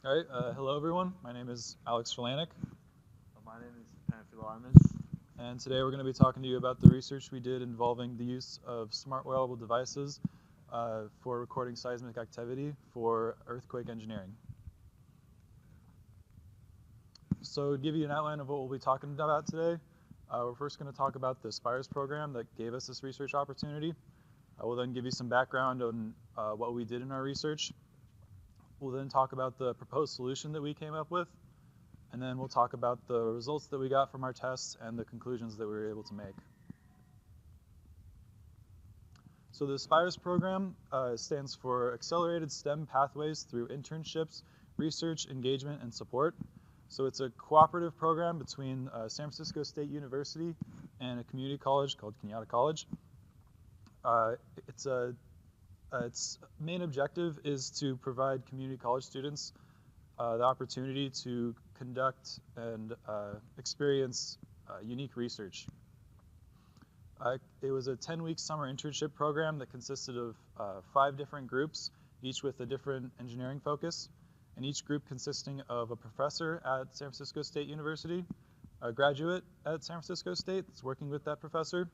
All right, hello everyone. My name is Alex Furlanic, My name is Panfilo Armas. and today we're going to be talking to you about the research we did involving the use of smart wearable devices for recording seismic activity for earthquake engineering. So to give you an outline of what we'll be talking about today, we're first going to talk about the SPIRES program that gave us this research opportunity. I will then give you some background on what we did in our research. We'll then talk about the proposed solution that we came up with, and then we'll talk about the results that we got from our tests and the conclusions that we were able to make. So the SPIRES program stands for Accelerated STEM Pathways Through Internships, Research, Engagement, and Support. So it's a cooperative program between San Francisco State University and a community college called Kenyatta College. Its main objective is to provide community college students the opportunity to conduct and experience unique research. It was a 10-week summer internship program that consisted of 5 different groups, each with a different engineering focus, and each group consisting of a professor at San Francisco State University, a graduate at San Francisco State that's working with that professor,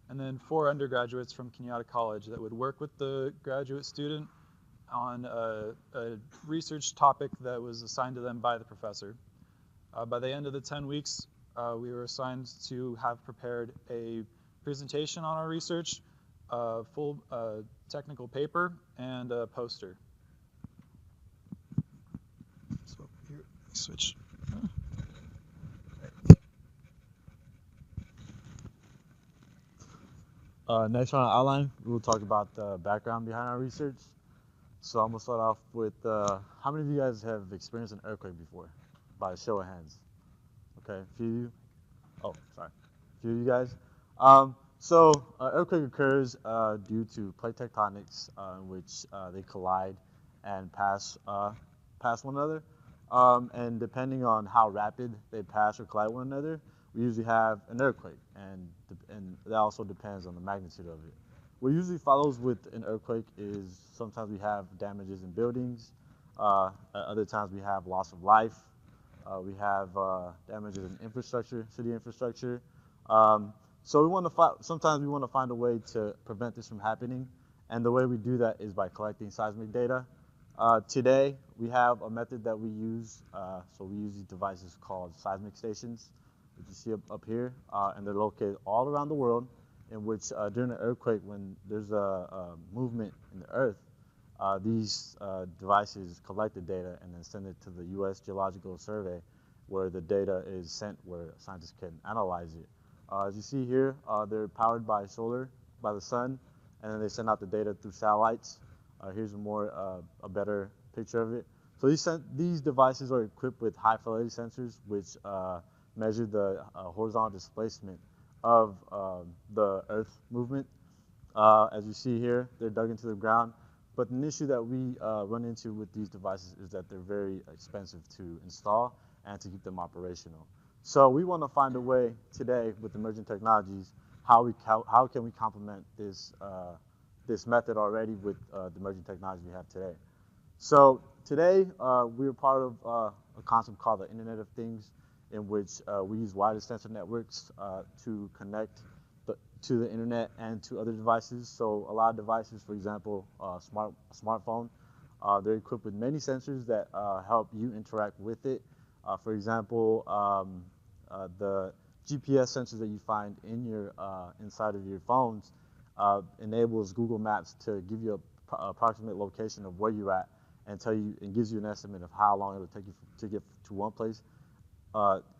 and then 4 undergraduates from Kenyatta College that would work with the graduate student on a research topic that was assigned to them by the professor. By the end of the 10 weeks, we were assigned to have prepared a presentation on our research, a full technical paper, and a poster. So here, switch. Next on our outline, we'll talk about the background behind our research. So I'm gonna start off with how many of you guys have experienced an earthquake before? By a show of hands. Okay, a few of you. Oh, sorry, a few of you guys. So earthquake occurs due to plate tectonics, in which they collide and pass one another. And depending on how rapid they pass or collide one another, we usually have an earthquake, and that also depends on the magnitude of it. What usually follows with an earthquake is sometimes we have damages in buildings, at other times we have loss of life, we have damages in infrastructure, city infrastructure. So sometimes we want to find a way to prevent this from happening, and the way we do that is by collecting seismic data. Today, we have a method that we use. So we use these devices called Seismic Stations, which you see up here, and they're located all around the world, in which during an earthquake, when there's a movement in the earth, these devices collect the data and then send it to the U.S. Geological Survey, where the data is sent where scientists can analyze it. As you see here, they're powered by by the sun, and then they send out the data through satellites. Here's a better picture of it. So these devices are equipped with high fidelity sensors, which measure the horizontal displacement of the Earth movement. As you see here, they're dug into the ground. But an issue that we run into with these devices is that they're very expensive to install and to keep them operational. So we want to find a way today with emerging technologies how can we complement this method already with the emerging technology we have today. So today we're part of a concept called the Internet of Things, in which we use wireless sensor networks to connect to the internet and to other devices. So a lot of devices, for example, smartphone, they're equipped with many sensors that help you interact with it. For example, the GPS sensors that you find in your inside of your phones enables Google Maps to give you a approximate location of where you're at and tell you and gives you an estimate of how long it will take you to get to one place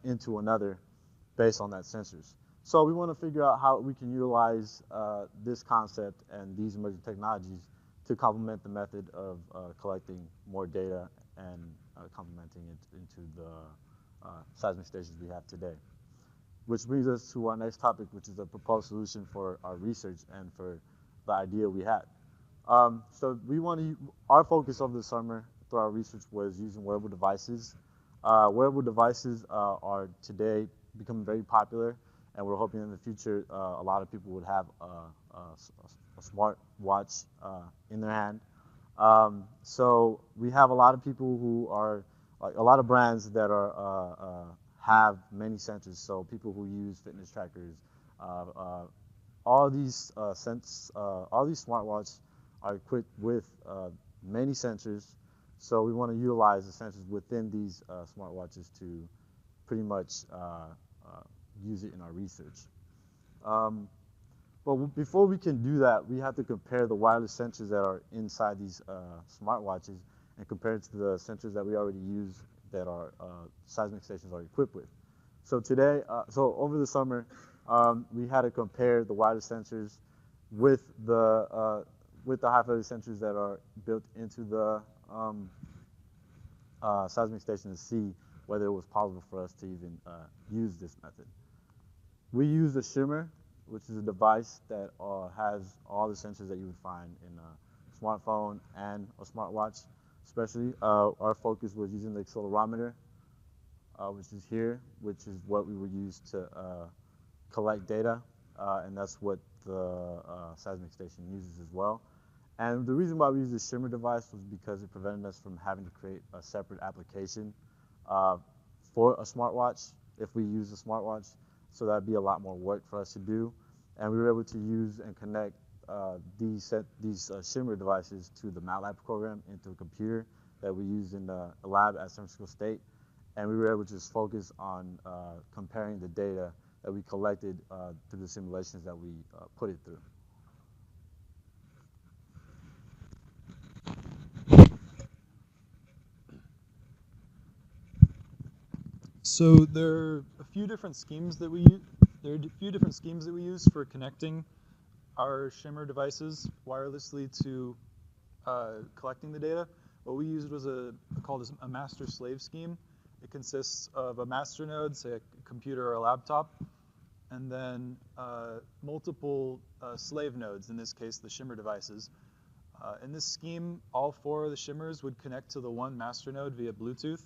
into another based on that sensors. So we want to figure out how we can utilize this concept and these emerging technologies to complement the method of collecting more data and complementing it into the seismic stations we have today. Which brings us to our next topic, which is the proposed solution for our research and for the idea we had. So our focus over the summer through our research was using wearable devices. Wearable devices are today becoming very popular, and we're hoping in the future a lot of people would have a smart watch in their hand. So we have a lot of people who are like a lot of brands that are have many sensors. So people who use fitness trackers, all these all these smartwatches are equipped with many sensors. So we want to utilize the sensors within these smartwatches to pretty much use it in our research. But before we can do that, we have to compare the wireless sensors that are inside these smartwatches and compare it to the sensors that we already use that our seismic stations are equipped with. So today, so over the summer, we had to compare the wireless sensors with the high fidelity sensors that are built into the seismic station to see whether it was possible for us to even use this method. We use the shimmer, which is a device that has all the sensors that you would find in a smartphone and a smartwatch. Especially, our focus was using the accelerometer, which is here, which is what we would use to collect data, and that's what the seismic station uses as well. And the reason why we use the shimmer device was because it prevented us from having to create a separate application for a smartwatch if we use a smartwatch. So that'd be a lot more work for us to do. And we were able to use and connect these shimmer devices to the MATLAB program into a computer that we use in the lab at San Francisco State. And we were able to just focus on comparing the data that we collected through the simulations that we put it through. So there are a few different schemes that we use. For connecting our shimmer devices wirelessly to collecting the data. What we used was called a master-slave scheme. It consists of a master node, say a computer or a laptop, and then multiple slave nodes, in this case the shimmer devices. In this scheme, all 4 of the shimmers would connect to the one master node via Bluetooth.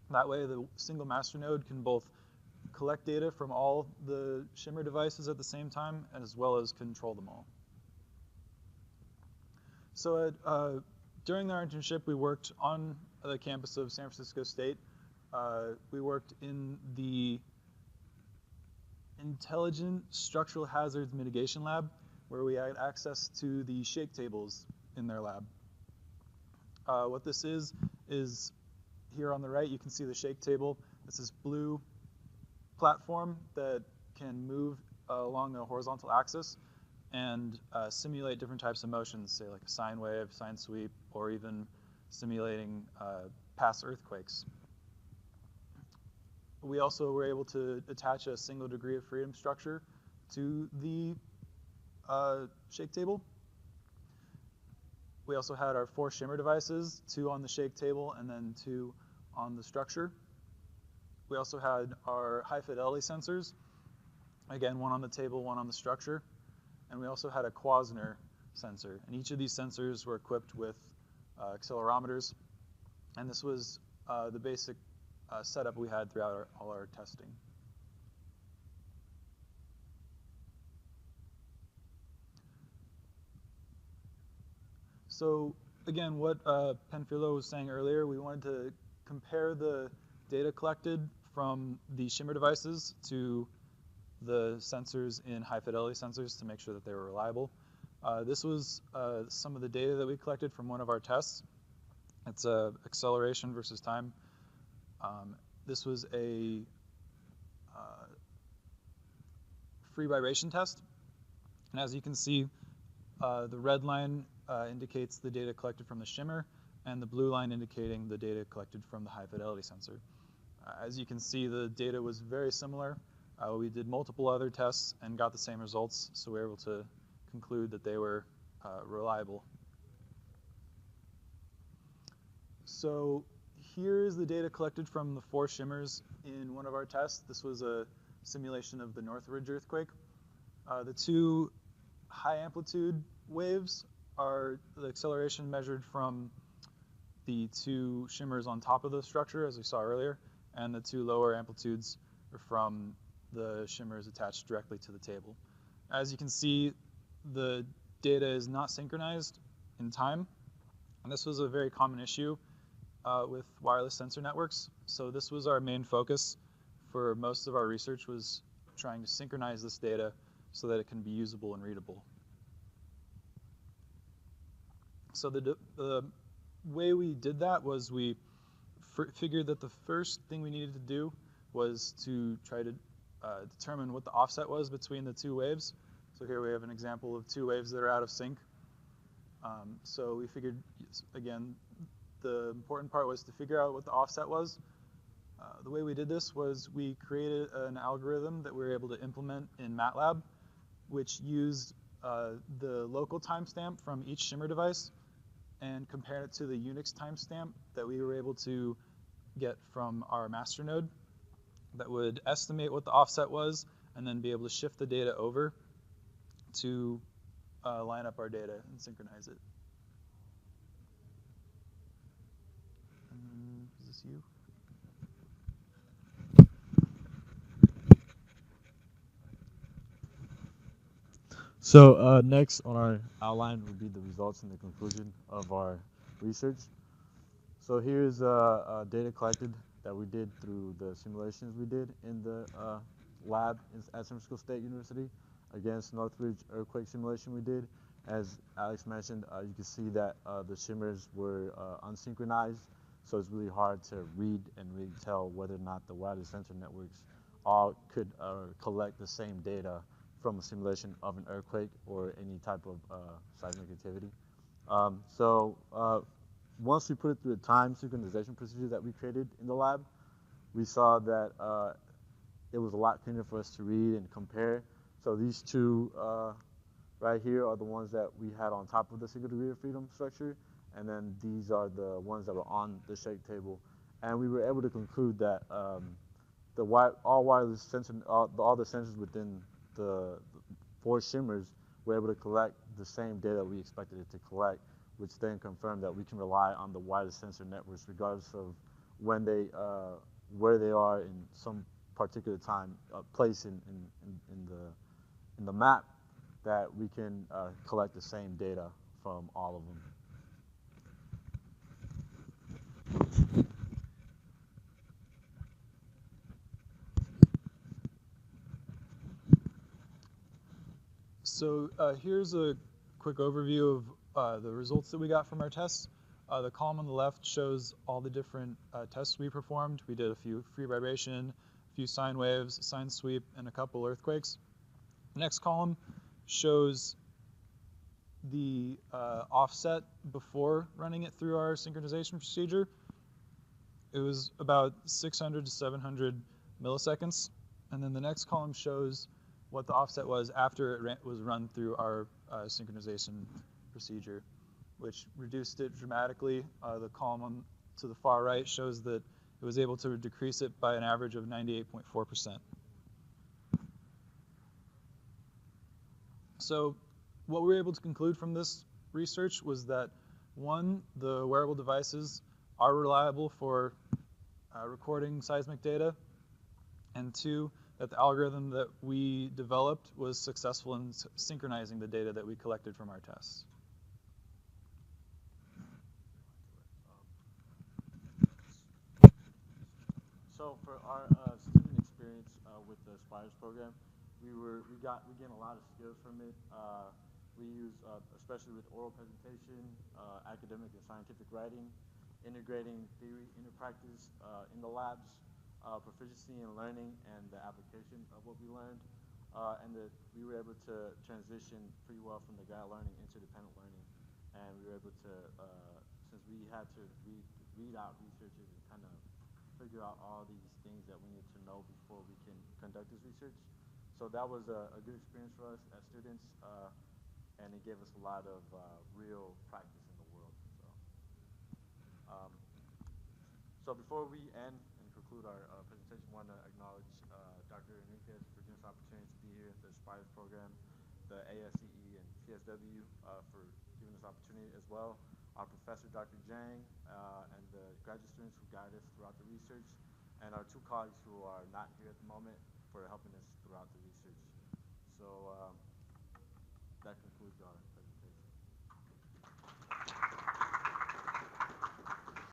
That way, the single master node can both collect data from all the shimmer devices at the same time, as well as control them all. So during our internship, we worked on the campus of San Francisco State. We worked in the Intelligent Structural Hazards Mitigation Lab, where we had access to the shake tables in their lab. What this is here on the right, you can see the shake table. It's this blue platform that can move along a horizontal axis and simulate different types of motions, say like a sine wave, sine sweep, or even simulating past earthquakes. We also were able to attach a single degree of freedom structure to the shake table. We also had our 4 shimmer devices, 2 on the shake table and then 2 on the structure. We also had our high fidelity sensors, again, 1 on the table, 1 on the structure. And we also had a Quasner sensor. And each of these sensors were equipped with accelerometers. And this was the basic setup we had throughout all our testing. So again, what Panfilo was saying earlier, we wanted to compare the data collected from the shimmer devices to the sensors in high fidelity sensors to make sure that they were reliable. This was some of the data that we collected from one of our tests. It's acceleration versus time. This was a free vibration test. And as you can see, the red line indicates the data collected from the shimmer, and the blue line indicating the data collected from the high fidelity sensor. As you can see, the data was very similar. We did multiple other tests and got the same results, so we were able to conclude that they were reliable. So here is the data collected from the 4 shimmers in one of our tests. This was a simulation of the Northridge earthquake. The 2 high amplitude waves are the acceleration measured from the 2 shimmers on top of the structure, as we saw earlier, and the 2 lower amplitudes are from the shimmers attached directly to the table. As you can see, the data is not synchronized in time, and this was a very common issue with wireless sensor networks. So this was our main focus for most of our research, was trying to synchronize this data so that it can be usable and readable. So the way we did that was we figured that the first thing we needed to do was to try to determine what the offset was between the two waves. So here we have an example of two waves that are out of sync. So we figured, again, the important part was to figure out what the offset was. The way we did this was we created an algorithm that we were able to implement in MATLAB, which used the local timestamp from each shimmer device and compared it to the Unix timestamp that we were able to get from our master node that would estimate what the offset was and then be able to shift the data over to line up our data and synchronize it. Is this you? So next on our outline will be the results and the conclusion of our research. So here's data collected that we did through the simulations we did in the lab at San Francisco State University against Northridge earthquake simulation we did. As Alex mentioned, you can see that the shimmers were unsynchronized, so it's really hard to read and really tell whether or not the wireless sensor networks all could collect the same data from a simulation of an earthquake or any type of seismic activity. Once we put it through a time synchronization procedure that we created in the lab, we saw that it was a lot cleaner for us to read and compare. So these two right here are the ones that we had on top of the single degree of freedom structure, and then these are the ones that were on the shake table. And we were able to conclude that all the sensors within the four shimmers were able to collect the same data we expected it to collect, which then confirmed that we can rely on the wireless sensor networks regardless of when where they are in some particular time place in the map, that we can collect the same data from all of them. So here's a quick overview of the results that we got from our tests. The column on the left shows all the different tests we performed. We did a few free vibration, a few sine waves, sine sweep, and a couple earthquakes. The next column shows the offset before running it through our synchronization procedure. It was about 600 to 700 milliseconds. And then the next column shows what the offset was after it was run through our synchronization procedure, which reduced it dramatically. The column to the far right shows that it was able to decrease it by an average of 98.4%. So what we were able to conclude from this research was that, one, the wearable devices are reliable for recording seismic data, and two, that the algorithm that we developed was successful in synchronizing the data that we collected from our tests. So for our student experience with the Spires program, we gained a lot of skills from it. We use, especially with oral presentation, academic and scientific writing, integrating theory into practice in the labs, proficiency in learning and the application of what we learned, and that we were able to transition pretty well from the guided learning into dependent learning. And we were able to, since we had to read out researches and kind of figure out all these things that we need to know before we can conduct this research. So that was a good experience for us as students, and it gave us a lot of real practice in the world. So before we end and conclude our presentation, I want to acknowledge Dr. Enriquez for giving us the opportunity to be here at the Spires program, the ASEE and PSW for giving us the opportunity as well, our professor, Dr. Jang, and the graduate students who guide us throughout the research, and our two colleagues who are not here at the moment for helping us throughout the research. So that concludes our presentation.